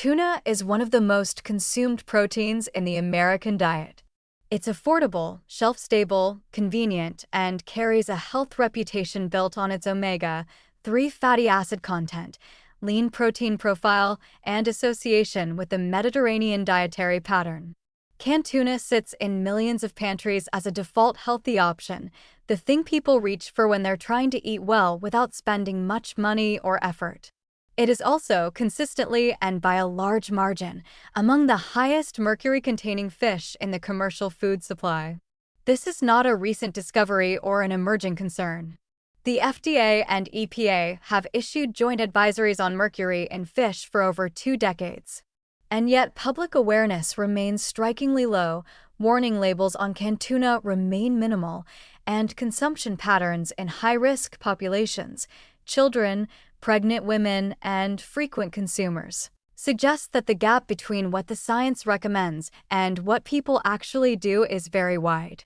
Tuna is one of the most consumed proteins in the American diet. It's affordable, shelf-stable, convenient, and carries a health reputation built on its omega-3 fatty acid content, lean protein profile, and association with the Mediterranean dietary pattern. Canned tuna sits in millions of pantries as a default healthy option, the thing people reach for when they're trying to eat well without spending much money or effort. It is also, consistently and by a large margin, among the highest mercury-containing fish in the commercial food supply. This is not a recent discovery or an emerging concern. The FDA and EPA have issued joint advisories on mercury in fish for over 2 decades. And yet public awareness remains strikingly low, warning labels on canned tuna remain minimal, and consumption patterns in high-risk populations, children, pregnant women, and frequent consumers, suggests that the gap between what the science recommends and what people actually do is very wide.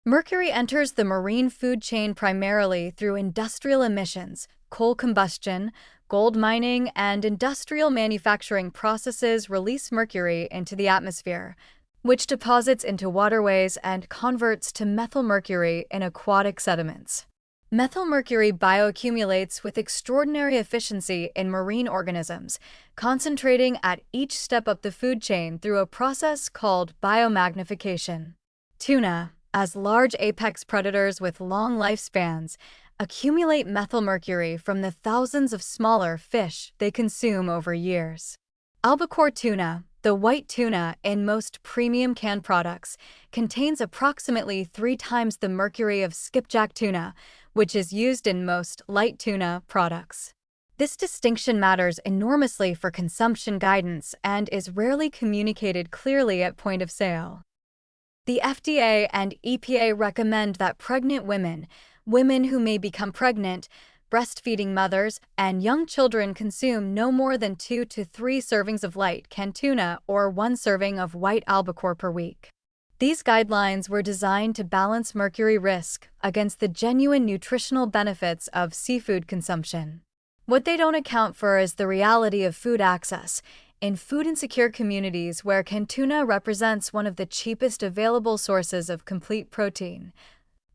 Mercury enters the marine food chain primarily through industrial emissions, coal combustion, gold mining, and industrial manufacturing processes release mercury into the atmosphere, which deposits into waterways and converts to methylmercury in aquatic sediments. Methylmercury bioaccumulates with extraordinary efficiency in marine organisms, concentrating at each step up the food chain through a process called biomagnification. Tuna, as large apex predators with long lifespans, accumulate methylmercury from the thousands of smaller fish they consume over years. Albacore tuna, the white tuna in most premium canned products, contains approximately 3 times the mercury of skipjack tuna, which is used in most light tuna products. This distinction matters enormously for consumption guidance and is rarely communicated clearly at point of sale. The FDA and EPA recommend that pregnant women who may become pregnant, breastfeeding mothers, and young children consume no more than 2 to 3 servings of light canned tuna or 1 serving of white albacore per week. These guidelines were designed to balance mercury risk against the genuine nutritional benefits of seafood consumption. What they don't account for is the reality of food access. In food-insecure communities where canned tuna represents one of the cheapest available sources of complete protein,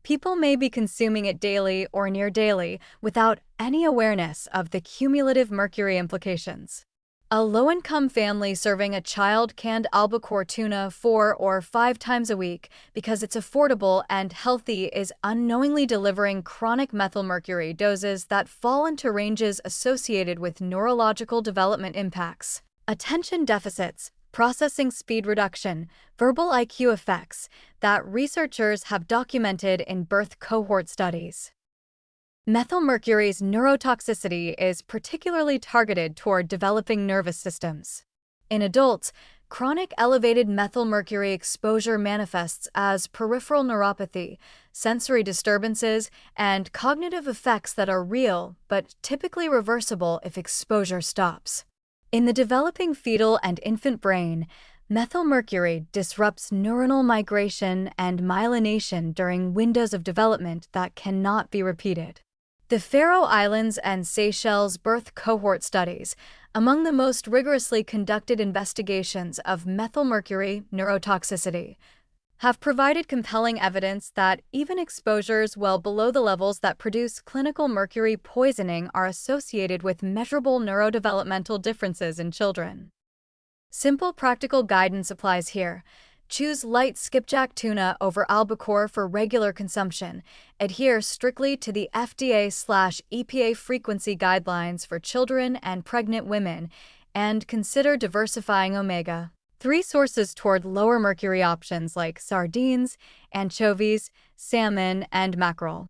people may be consuming it daily or near daily without any awareness of the cumulative mercury implications. A low-income family serving a child canned albacore tuna 4 or 5 times a week because it's affordable and healthy is unknowingly delivering chronic methylmercury doses that fall into ranges associated with neurological development impacts, attention deficits, processing speed reduction, verbal IQ effects that researchers have documented in birth cohort studies. Methylmercury's neurotoxicity is particularly targeted toward developing nervous systems. In adults, chronic elevated methylmercury exposure manifests as peripheral neuropathy, sensory disturbances, and cognitive effects that are real but typically reversible if exposure stops. In the developing fetal and infant brain, methylmercury disrupts neuronal migration and myelination during windows of development that cannot be repeated. The Faroe Islands and Seychelles birth cohort studies, among the most rigorously conducted investigations of methylmercury neurotoxicity, have provided compelling evidence that even exposures well below the levels that produce clinical mercury poisoning are associated with measurable neurodevelopmental differences in children. Simple practical guidance applies here. Choose light skipjack tuna over albacore for regular consumption. Adhere strictly to the FDA/EPA frequency guidelines for children and pregnant women, and consider diversifying omega-3 sources toward lower mercury options like sardines, anchovies, salmon, and mackerel.